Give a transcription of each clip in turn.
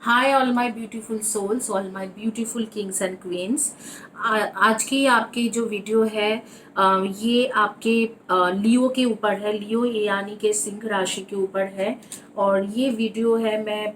Hi all my beautiful souls, all my beautiful kings and queens. आज की आपकी जो वीडियो है ये आपके लियो के ऊपर है। लियो यानी कि सिंह राशि के ऊपर है। और ये वीडियो है, मैं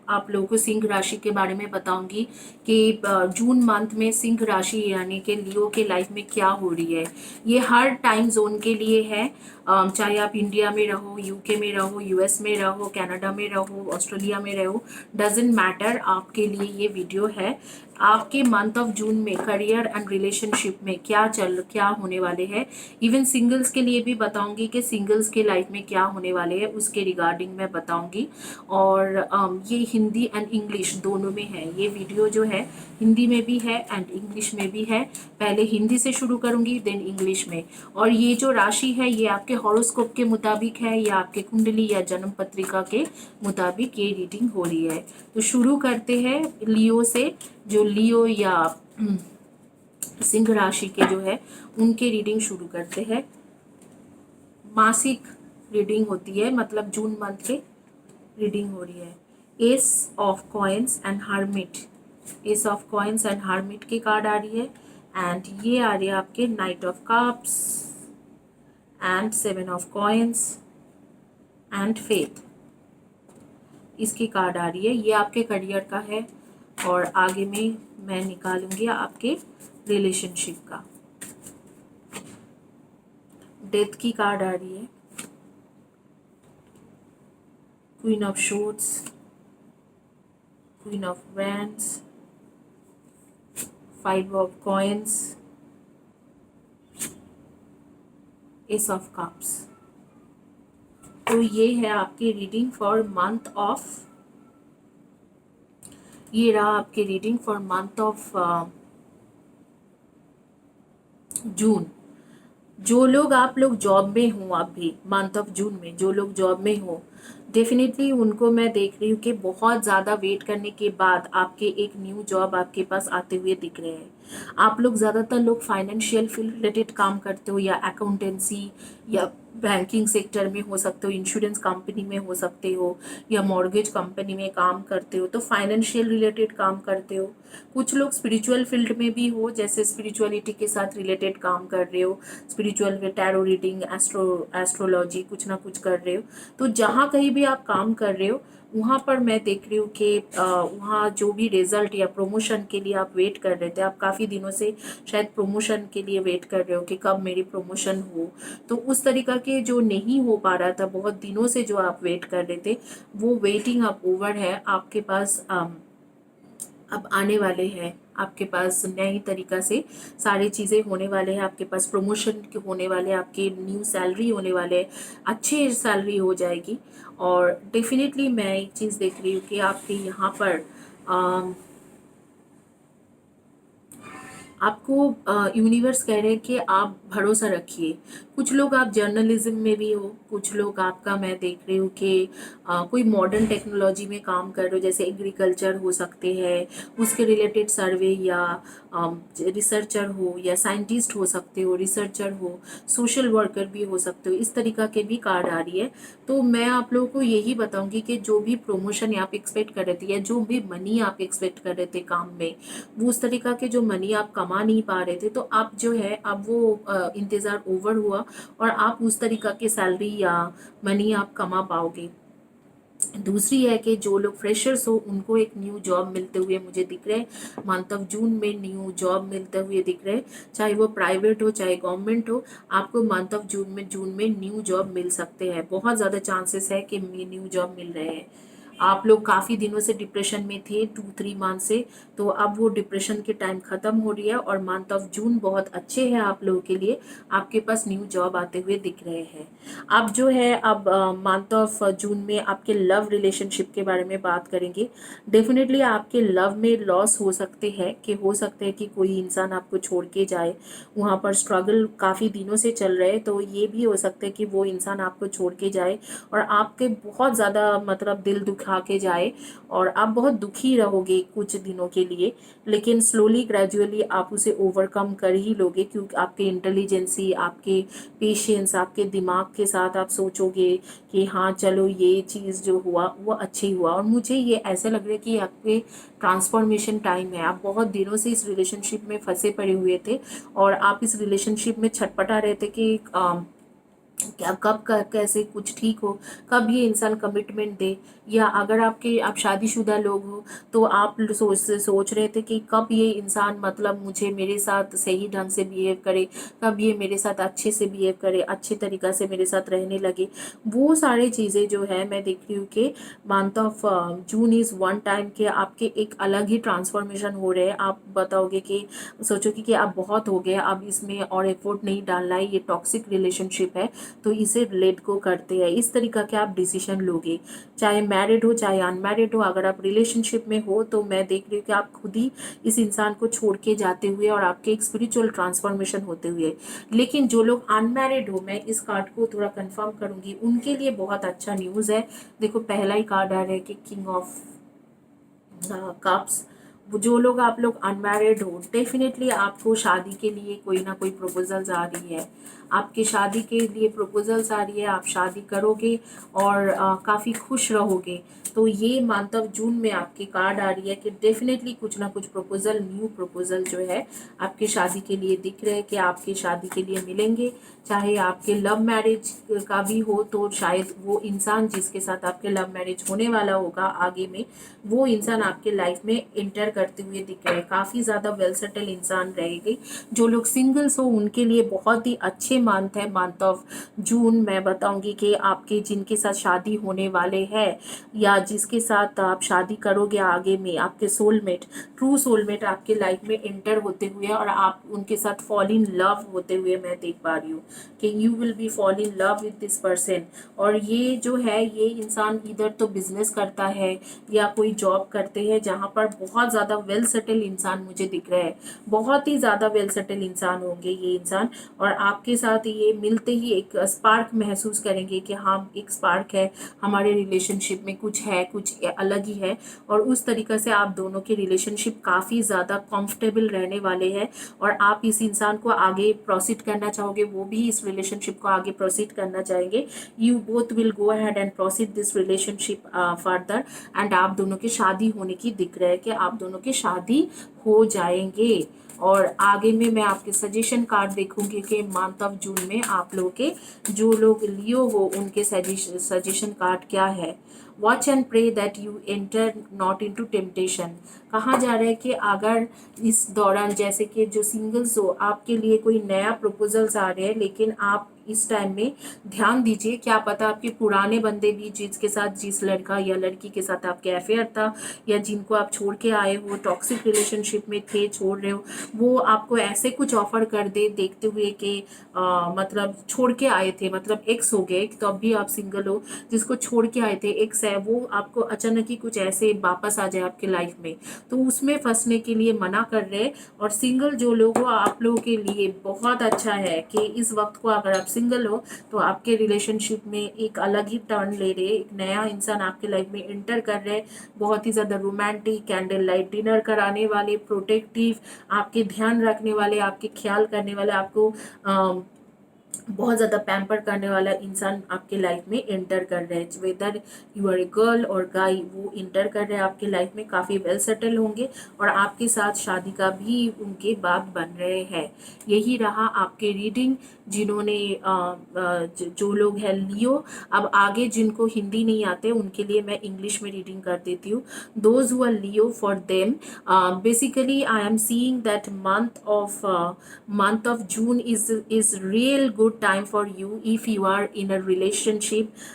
आप लोगों को सिंह राशि के बारे में बताऊंगी कि जून मंथ में सिंह राशि यानी कि लियो के लाइफ में क्या हो रही है। ये हर टाइम जोन के लिए है। चाहे आप इंडिया में रहो, यूके में रहो, यूएस में रहो, कनाडा में रहो, ऑस्ट्रेलिया में रहो, डजेंट मैटर, आपके लिए ये वीडियो है। आपके मंथ ऑफ जून में करियर एंड रिलेशनशिप में क्या होने वाले हैं। इवन सिंगल्स के लिए भी बताऊंगी कि सिंगल्स के लाइफ में क्या होने वाले हैं, उसके रिगार्डिंग मैं बताऊंगी। और ये हिंदी एंड इंग्लिश दोनों में है। ये वीडियो जो है हिंदी में भी है एंड इंग्लिश में भी है। पहले हिंदी से शुरू करूंगी, देन इंग्लिश में। और ये जो राशि है ये आपके हॉरोस्कोप के मुताबिक है या आपके कुंडली या जन्म पत्रिका के मुताबिक ये रीडिंग हो रही है। तो शुरू करते हैं लियो से। जो लियो या सिंह राशि के जो है उनके रीडिंग शुरू करते हैं। मासिक रीडिंग होती है, मतलब जून मंथ के रीडिंग हो रही है। S of coins and hermit, S of coins and hermit की कार्ड आ रही है। एंड ये आ रही है आपके night of cups and seven of coins and faith, इसकी कार्ड आ रही है। ये आपके करियर का है और आगे में मैं निकालूंगी आपके रिलेशनशिप का। डेथ की कार्ड आ रही है, queen of shorts, queen of wands, five of coins, S of cups. तो ये है आपकी रीडिंग फॉर मंथ ऑफ, ये रहा आपकी reading for month of June. जो लोग आप लोग जॉब में हो, आप भी मंथ ऑफ जून में जो लोग जॉब में हो, डेफिनेटली उनको मैं देख रही हूँ कि बहुत ज़्यादा वेट करने के बाद आपके एक न्यू जॉब आपके पास आते हुए दिख रहे हैं। आप लोग ज़्यादातर लोग फाइनेंशियल फील्ड रिलेटेड काम करते हो या अकाउंटेंसी या बैंकिंग सेक्टर में हो सकते हो, इंश्योरेंस कंपनी में हो सकते हो या मॉर्गेज कंपनी में काम करते हो, तो फाइनेंशियल रिलेटेड काम करते हो। कुछ लोग स्पिरिचुअल फील्ड में भी हो, जैसे स्पिरिचुअलिटी के साथ रिलेटेड काम कर रहे हो, स्पिरिचुअल टैरो रीडिंग, एस्ट्रोलॉजी कुछ ना कुछ कर रहे हो। तो जहाँ कहीं भी आप काम कर रहे हो वहाँ पर मैं देख रही हूँ कि वहाँ जो भी रिजल्ट या प्रमोशन के लिए आप वेट कर रहे थे, आप काफ़ी दिनों से शायद प्रमोशन के लिए वेट कर रहे हो कि कब मेरी प्रमोशन हो, तो उस तरीका के जो नहीं हो पा रहा था, बहुत दिनों से जो आप वेट कर रहे थे, वो वेटिंग अब ओवर है। आपके पास अब आने वाले हैं, आपके पास नई तरीका से सारी चीज़ें होने वाले हैं। आपके पास प्रमोशन होने वाले हैं, आपके न्यू सैलरी होने वाले हैं, अच्छी सैलरी हो जाएगी। और डेफिनेटली मैं एक चीज़ देख रही हूँ कि आपके यहाँ पर आपको यूनिवर्स कह रहे हैं कि आप भरोसा रखिए। कुछ लोग आप जर्नलिज्म में भी हो, कुछ लोग आपका मैं देख रही हूँ कि कोई मॉडर्न टेक्नोलॉजी में काम कर रहे हो, जैसे एग्रीकल्चर हो सकते हैं, उसके रिलेटेड सर्वे, या रिसर्चर हो या साइंटिस्ट हो सकते हो, रिसर्चर हो, सोशल वर्कर भी हो सकते हो। इस तरीका के भी कार्ड आ रही है। तो मैं आप लोगों को यही बताऊंगी कि जो भी प्रमोशन आप एक्सपेक्ट कर रहे थे या जो भी मनी आप एक्सपेक्ट कर रहे थे काम में, वो उस तरीका के जो मनी आप कमा नहीं पा रहे थे, तो आप जो है अब वो इंतज़ार ओवर हुआ और आप उस तरीका की सैलरी या मनी आप कमा पाओगे। दूसरी है कि जो लोग फ्रेशर्स हो उनको एक न्यू जॉब मिलते हुए मुझे दिख रहे हैं। मंथ ऑफ जून में न्यू जॉब मिलते हुए दिख रहे हैं, चाहे वो प्राइवेट हो चाहे गवर्नमेंट हो। आपको मंथ ऑफ जून में न्यू जॉब मिल सकते हैं। बहुत ज़्यादा चांसेस है कि न्यू जॉब मिल रहे हैं। आप लोग काफ़ी दिनों से डिप्रेशन में थे, 2-3 मंथ से, तो अब वो डिप्रेशन के टाइम ख़त्म हो रही है और मंथ ऑफ जून बहुत अच्छे हैं आप लोगों के लिए। आपके पास न्यू जॉब आते हुए दिख रहे हैं। अब जो है अब मंथ ऑफ जून में आपके लव रिलेशनशिप के बारे में बात करेंगे। डेफिनेटली आपके लव में लॉस हो सकते हैं, कि हो सकते हैं कि कोई इंसान आपको छोड़ के जाए, वहाँ पर स्ट्रगल काफ़ी दिनों से चल रहे हैं, तो ये भी हो सकता है कि वो इंसान आपको छोड़ के जाए और आपके बहुत ज़्यादा मतलब दिल दुख दिखा के जाए और आप बहुत दुखी रहोगे कुछ दिनों के लिए, लेकिन स्लोली ग्रेजुअली आप उसे ओवरकम कर ही लोगे, क्योंकि आपके इंटेलिजेंसी, आपके पेशेंस, आपके दिमाग के साथ आप सोचोगे कि हाँ चलो ये चीज़ जो हुआ वो अच्छी हुआ। और मुझे ये ऐसा लग रहा है कि आपके ट्रांसफॉर्मेशन टाइम है। आप बहुत दिनों से इस रिलेशनशिप में फंसे पड़े हुए थे और आप इस रिलेशनशिप में छटपटा रहे थे कि क्या कब कैसे कुछ ठीक हो, कब ये इंसान कमिटमेंट दे। या अगर आप शादीशुदा लोग हो तो आप सोच रहे थे कि कब ये इंसान मतलब मुझे मेरे साथ सही ढंग से बिहेव करे, कब ये मेरे साथ अच्छे से बिहेव करे, अच्छे तरीक़ा से मेरे साथ रहने लगे। वो सारी चीज़ें जो है मैं देख रही हूँ कि month of June is one time के आपके एक अलग ही ट्रांसफॉर्मेशन हो रहे हैं। आप बताओगे कि सोचोगे कि अब बहुत हो गया, अब इसमें और एफर्ट नहीं डालना है, ये टॉक्सिक रिलेशनशिप है तो इसे लेट गो करते हैं। इस तरीका के आप डिसीजन लोगे, चाहे मैरिड हो चाहे अनमैरिड हो। अगर आप रिलेशनशिप में हो तो मैं देख रही हूँ कि आप खुद ही इस इंसान को छोड़ के जाते हुए और आपके एक स्पिरिचुअल ट्रांसफॉर्मेशन होते हुए। लेकिन जो लोग अनमैरिड हो, मैं इस कार्ड को थोड़ा कंफर्म करूंगी, उनके लिए बहुत अच्छा न्यूज़ है। देखो पहला ही कार्ड आ रहा है कि किंग ऑफ कप्स। जो लोग आप लोग अनमैरिड हो, डेफिनेटली आपको शादी के लिए कोई ना कोई प्रपोजल्स आ रही है, आपके शादी के लिए प्रपोजल्स आ रही है, आप शादी करोगे और काफ़ी खुश रहोगे। तो ये मंथ ऑफ जून में आपकी कार्ड आ रही है कि डेफिनेटली कुछ ना कुछ प्रपोजल, न्यू प्रपोजल जो है आपके शादी के लिए दिख रहे हैं कि आपके शादी के लिए मिलेंगे। चाहे आपके लव मैरिज का भी हो तो शायद वो इंसान जिसके साथ आपके लव मैरिज होने वाला होगा आगे में, वो इंसान आपके लाइफ में इंटर करते हुए दिख रहे हैं। काफ़ी ज़्यादा वेल सेटल इंसान रहेगी। जो लोग सिंगल्स हो उनके लिए बहुत ही अच्छे मंथ है मंथ ऑफ जून। मैं बताऊंगी कि आपके जिनके साथ शादी होने वाले हैं या जिसके साथ आप शादी करोगे आगे में, आपके सोलमेट, ट्रू सोलमेट आपके लाइफ में इंटर होते हुए और आप उनके साथ फॉल इन लव होते हुए मैं देख पा रही हूँ कि you will be fall in love with this person. और ये जो है ये इंसान इधर तो बिजनेस करता है या कोई जॉब करते हैं जहाँ पर बहुत ज़्यादा वेल सेटल इंसान मुझे दिख रहा है, बहुत ही ज़्यादा वेल सेटल इंसान होंगे ये इंसान। और आपके साथ ये मिलते ही एक स्पार्क महसूस करेंगे कि हाँ एक स्पार्क है हमारे रिलेशनशिप में, कुछ है, कुछ अलग ही है। और उस तरीक़े से आप दोनों के रिलेशनशिप काफ़ी ज़्यादा कंफर्टेबल रहने वाले हैं और आप इस इंसान को आगे प्रोसीड करना चाहोगे, वो भी इस रिलेशनशिप को आगे प्रोसीड करना चाहेंगे। You both will go ahead and proceed this relationship further. And आप दोनों की शादी होने की दिख रहा है कि आप दोनों की शादी हो जाएंगे। और आगे में मैं आपके सजेशन कार्ड देखूंगी कि मंथ ऑफ जून में आप लोग के जो लोग लियो हो उनके सजेशन कार्ड क्या है। Watch and pray that you enter not into temptation. कहा जा रहा है कि अगर इस दौरान जैसे कि जो सिंगल्स हो आपके लिए कोई नया प्रपोजल्स आ रहे हैं, लेकिन आप इस टाइम में ध्यान दीजिए, क्या पता आपके पुराने बंदे भी जिसके साथ, जिस लड़का या लड़की के साथ आपके अफेयर था या जिनको आप छोड़ के आए हो, टॉक्सिक रिलेशनशिप में थे, छोड़ रहे हो, वो आपको ऐसे कुछ ऑफर कर दे देखते हुए कि मतलब छोड़ के आए थे, मतलब एक्स हो गए तो अब भी आप सिंगल हो, जिसको छोड़ के आए थे एक्स है, वो आपको अचानक ही कुछ ऐसे वापस आ जाए आपके लाइफ में, तो उसमें फंसने के लिए मना कर रहे। और सिंगल जो लोग हो आप लोगों के लिए बहुत अच्छा है कि इस वक्त को अगर आप सिंगल हो तो आपके रिलेशनशिप में एक अलग ही टर्न ले रहे, एक नया इंसान आपके लाइफ में इंटर कर रहे, बहुत ही ज़्यादा रोमांटिक, कैंडल लाइट डिनर कराने वाले, प्रोटेक्टिव, आपके ध्यान रखने वाले, आपके ख्याल करने वाले, आपको बहुत ज़्यादा पैम्पर करने वाला इंसान आपके लाइफ में एंटर कर रहे हैं। Whether you are a girl और गाय, वो इंटर कर रहे हैं आपके लाइफ में, काफ़ी वेल सेटल होंगे और आपके साथ शादी का भी उनके बाद बन रहे हैं। यही रहा आपके रीडिंग। जिन्होंने जो लोग हैं लियो, अब आगे जिनको हिंदी नहीं आते उनके लिए मैं इंग्लिश में रीडिंग कर देती हूँ। Those who are Leo, for them basically I am seeing that month of June is real good time for you if you are in a relationship.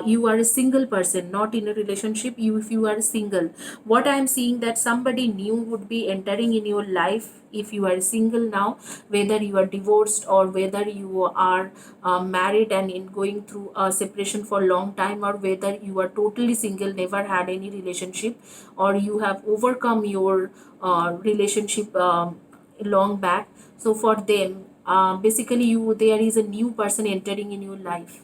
You are a single person, not in a relationship. If you are single, what I am seeing that somebody new would be entering in your life if you are single now, whether you are divorced or whether you are married and in going through a separation for long time, or whether you are totally single, never had any relationship, or you have overcome your relationship long back. So for them, basically there is a new person entering in your life,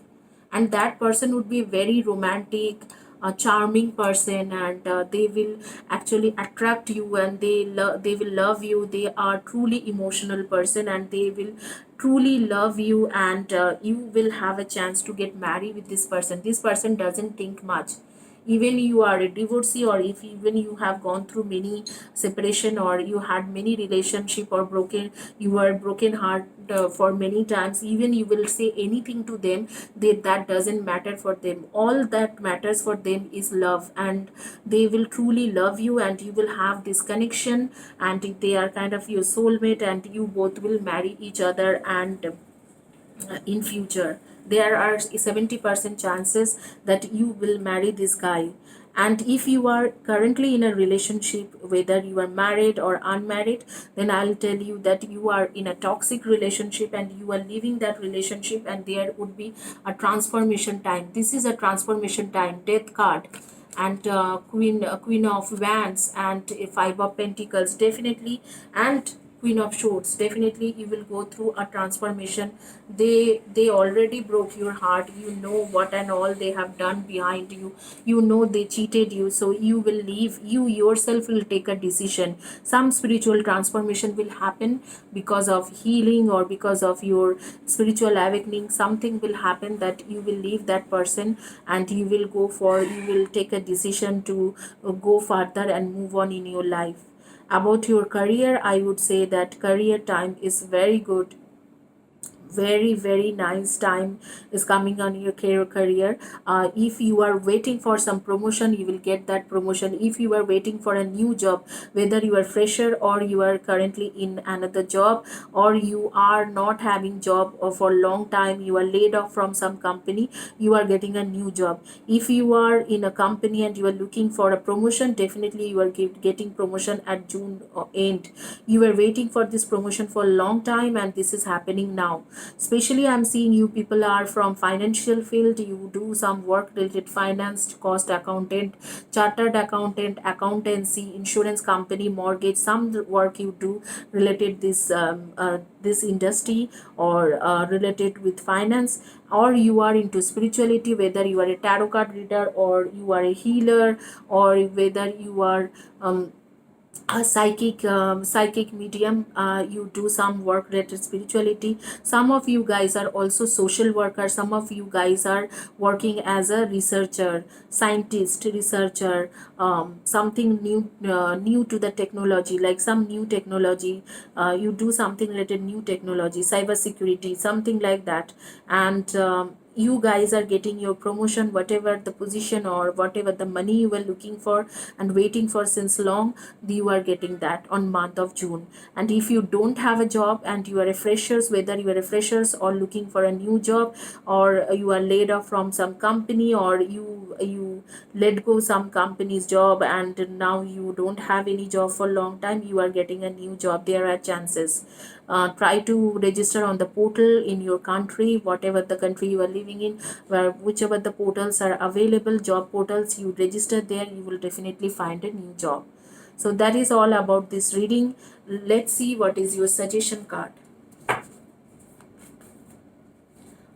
and that person would be very romantic, a charming person, and they will actually attract you, and they will love you. They are truly emotional person, and they will truly love you, and you will have a chance to get married with this person. This person doesn't think much. Even you are a divorcee, or if even you have gone through many separation, or you had many relationship, or broken, you were broken heart for many times, even you will say anything to them, that doesn't matter for them. All that matters for them is love, and they will truly love you, and you will have this connection, and they are kind of your soulmate, and you both will marry each other. And in future there are 70% chances that you will marry this guy. And if you are currently in a relationship, whether you are married or unmarried, then I'll tell you that you are in a toxic relationship, and you are leaving that relationship, and there would be a transformation time. This is a transformation time, death card, and queen of wands, and a five of pentacles definitely, and queen of swords definitely. You will go through a transformation. They already broke your heart. You know what and all they have done behind you. You know they cheated you, so you will leave. You yourself will take a decision. Some spiritual transformation will happen because of healing, or because of your spiritual awakening. Something will happen that you will leave that person, and you will take a decision to go further and move on in your life. About your career, I would say that career time is very good. Very nice time is coming on your career. If you are waiting for some promotion, you will get that promotion. If you are waiting for a new job, whether you are fresher, or you are currently in another job, or you are not having job or for long time, you are laid off from some company, you are getting a new job. If you are in a company and you are looking for a promotion, definitely you are getting promotion at June end. You are waiting for this promotion for a long time, and this is happening now. Especially I'm seeing you people are from financial field. You do some work related finance, cost accountant, chartered accountant, accountancy, insurance company, mortgage. Some work you do related this industry, or related with finance. Or you are into spirituality, whether you are a tarot card reader, or you are a healer, or whether you are a psychic medium. You do some work related spirituality. Some of you guys are also social workers. Some of you guys are working as a researcher, scientist, researcher, something new to the technology, like some new technology. You do something related new technology, cyber security, something like that. And you guys are getting your promotion, whatever the position or whatever the money you were looking for and waiting for since long. You are getting that on month of June. And if you don't have a job, and you are a freshers, whether you are a freshers or looking for a new job, or you are laid off from some company, or you let go some company's job, and now you don't have any job for a long time, you are getting a new job. There are chances. Try to register on the portal in your country, whatever the country you are living in, where whichever the portals are available, job portals, you register there, you will definitely find a new job. So that is all about this reading. Let's see what is your suggestion card.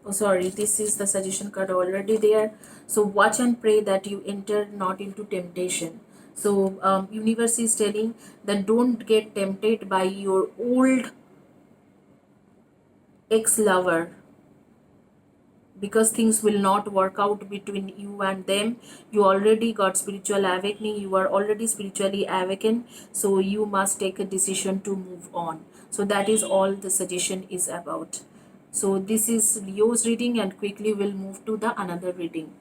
Oh, sorry, this is the suggestion card already there. So watch and pray that you enter not into temptation. So universe is telling that don't get tempted by your old ex-lover, because things will not work out between you and them. You already got spiritual awakening, you are already spiritually awakened, so you must take a decision to move on. So that is all the suggestion is about. So this is Leo's reading, and quickly we'll move to the another reading.